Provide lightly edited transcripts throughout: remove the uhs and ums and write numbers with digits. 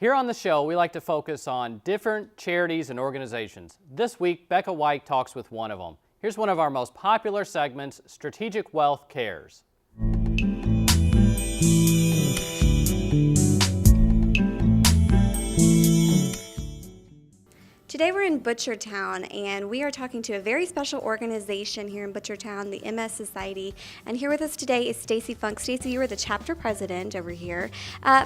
Here on the show, we like to focus on different charities and organizations. This week, Becca White talks with one of them. Here's one of our most popular segments, Strategic Wealth Cares. Today we're in Butchertown, and we are talking to a very special organization here in Butchertown, the MS Society. And here with us today is Stacy Funk. Stacy, you are the chapter president over here.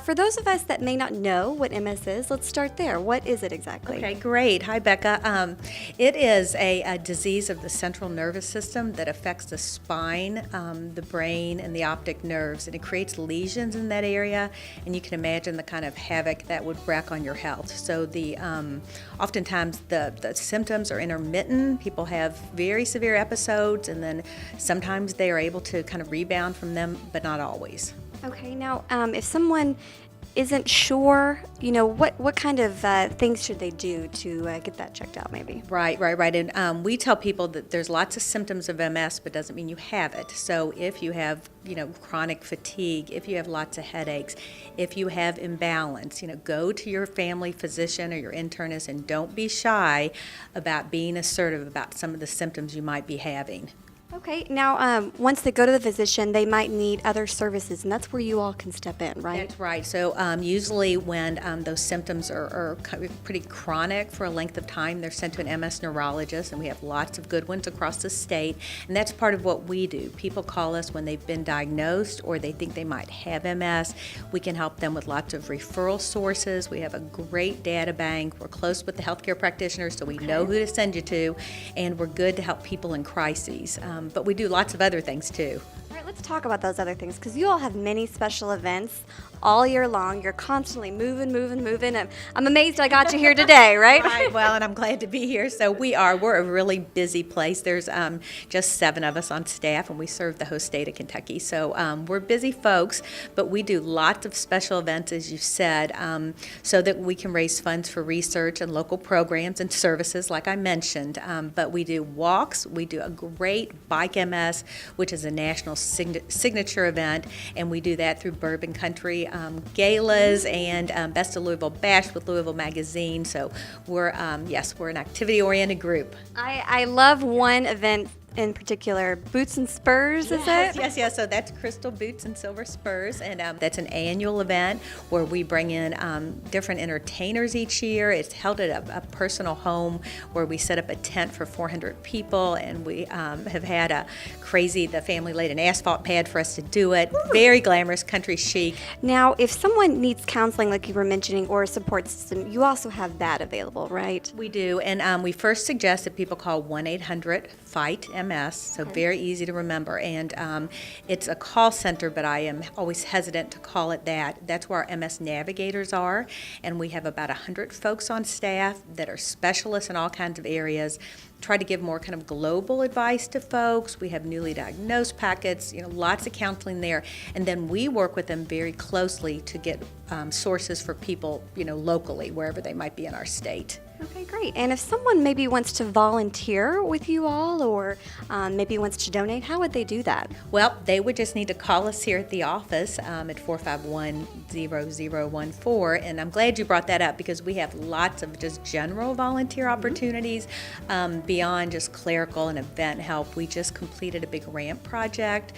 For those of us that may not know what MS is, let's start there. What is it exactly? Okay, great. Hi, Becca. It is a disease of the central nervous system that affects the spine, the brain, and the optic nerves, and it creates lesions in that area. And you can imagine the kind of havoc that would wreak on your health. So oftentimes the symptoms are intermittent. People have very severe episodes, and then sometimes they are able to kind of rebound from them, but not always. Okay, now if someone isn't sure, what kind of things should they do to get that checked out maybe? Right. And we tell people that there's lots of symptoms of MS, but doesn't mean you have it. So if you have, chronic fatigue, if you have lots of headaches, if you have imbalance, go to your family physician or your internist and don't be shy about being assertive about some of the symptoms you might be having. Okay, now once they go to the physician, they might need other services, and that's where you all can step in, right? That's right. So usually when those symptoms are pretty chronic for a length of time, they're sent to an MS neurologist, and we have lots of good ones across the state, and that's part of what we do. People call us when they've been diagnosed or they think they might have MS. We can help them with lots of referral sources. We have a great data bank. We're close with the healthcare practitioners, so we know who to send you to, and we're good to help people in crises. But we do lots of other things too. All right, let's talk about those other things, because you all have many special events all year long. You're constantly moving. I'm amazed I got you here today, right? Right, well, and I'm glad to be here. So we're a really busy place. There's just 7 of us on staff, and we serve the whole state of Kentucky. So we're busy folks, but we do lots of special events, as you said, so that we can raise funds for research and local programs and services, like I mentioned. But we do walks. We do a great Bike MS, which is a national signature event, and we do that through Bourbon Country galas and Best of Louisville Bash with Louisville Magazine. So we're an activity-oriented group. I love one event in particular, Boots and Spurs, is it? Yes. So that's Crystal Boots and Silver Spurs, and that's an annual event where we bring in different entertainers each year. It's held at a personal home where we set up a tent for 400 people, and we have had the family laid an asphalt pad for us to do it. Ooh. Very glamorous, country chic. Now, if someone needs counseling, like you were mentioning, or a support system, you also have that available, right? We do, and we first suggest that people call 1-800-FIGHT-MS, so very easy to remember. And it's a call center, but I am always hesitant to call it that. That's where our MS navigators are, and we have about 100 folks on staff that are specialists in all kinds of areas. Try to give more kind of global advice to folks. We have newly diagnosed packets, lots of counseling there. And then we work with them very closely to get sources for people, locally, wherever they might be in our state. Okay, great. And if someone maybe wants to volunteer with you all, or maybe wants to donate, how would they do that? Well, they would just need to call us here at the office at 451-0014. And I'm glad you brought that up, because we have lots of just general volunteer opportunities beyond just clerical and event help. We just completed a big ramp project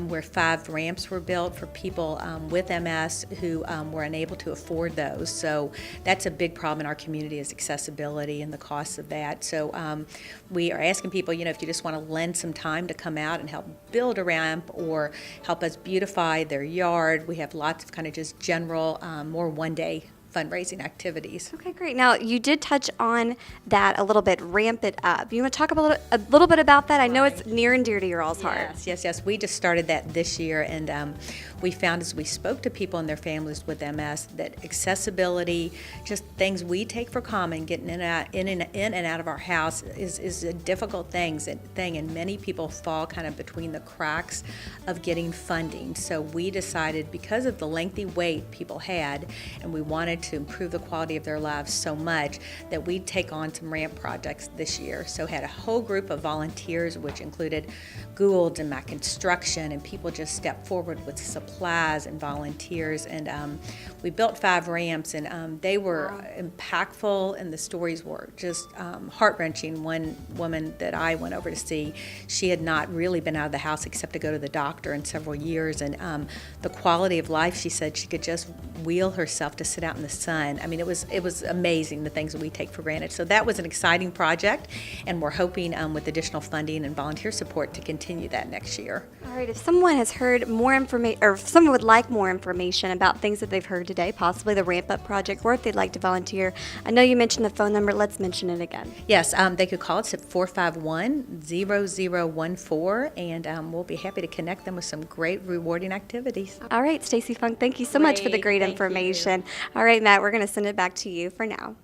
where 5 ramps were built for people with MS who were unable to afford those. So that's a big problem in our community, is accessibility and the costs of that. So we are asking people, if you just want to lend some time to come out and help build a ramp or help us beautify their yard. We have lots of kind of just general, more one-day fundraising activities. Okay, great. Now, you did touch on that a little bit, ramp it up. You want to talk a little bit about that? I know it's near and dear to your all's heart. Yes. We just started that this year, and we found as we spoke to people and their families with MS that accessibility, just things we take for common, getting in and out of our house is a difficult thing, and many people fall kind of between the cracks of getting funding. So we decided, because of the lengthy wait people had, and we wanted to improve the quality of their lives so much that we'd take on some ramp projects this year. So had a whole group of volunteers, which included Gould and Mac Construction, and people just stepped forward with supplies and volunteers. And we built 5 ramps, and they were impactful, and the stories were just heart-wrenching. One woman that I went over to see, she had not really been out of the house except to go to the doctor in several years, and the quality of life, she said she could just wheel herself to sit out in the sun. I mean, it was amazing, the things that we take for granted. So that was an exciting project, and we're hoping with additional funding and volunteer support to continue that next year. All right, if someone has heard more information, or if someone would like more information about things that they've heard today, possibly the Ramp Up Project, or if they'd like to volunteer, I know you mentioned the phone number. Let's mention it again. Yes, they could call us at 451-0014, and we'll be happy to connect them with some great, rewarding activities. All right, Stacy Funk, thank you so much for the great Thank you. information. All right, Matt, we're going to send it back to you for now.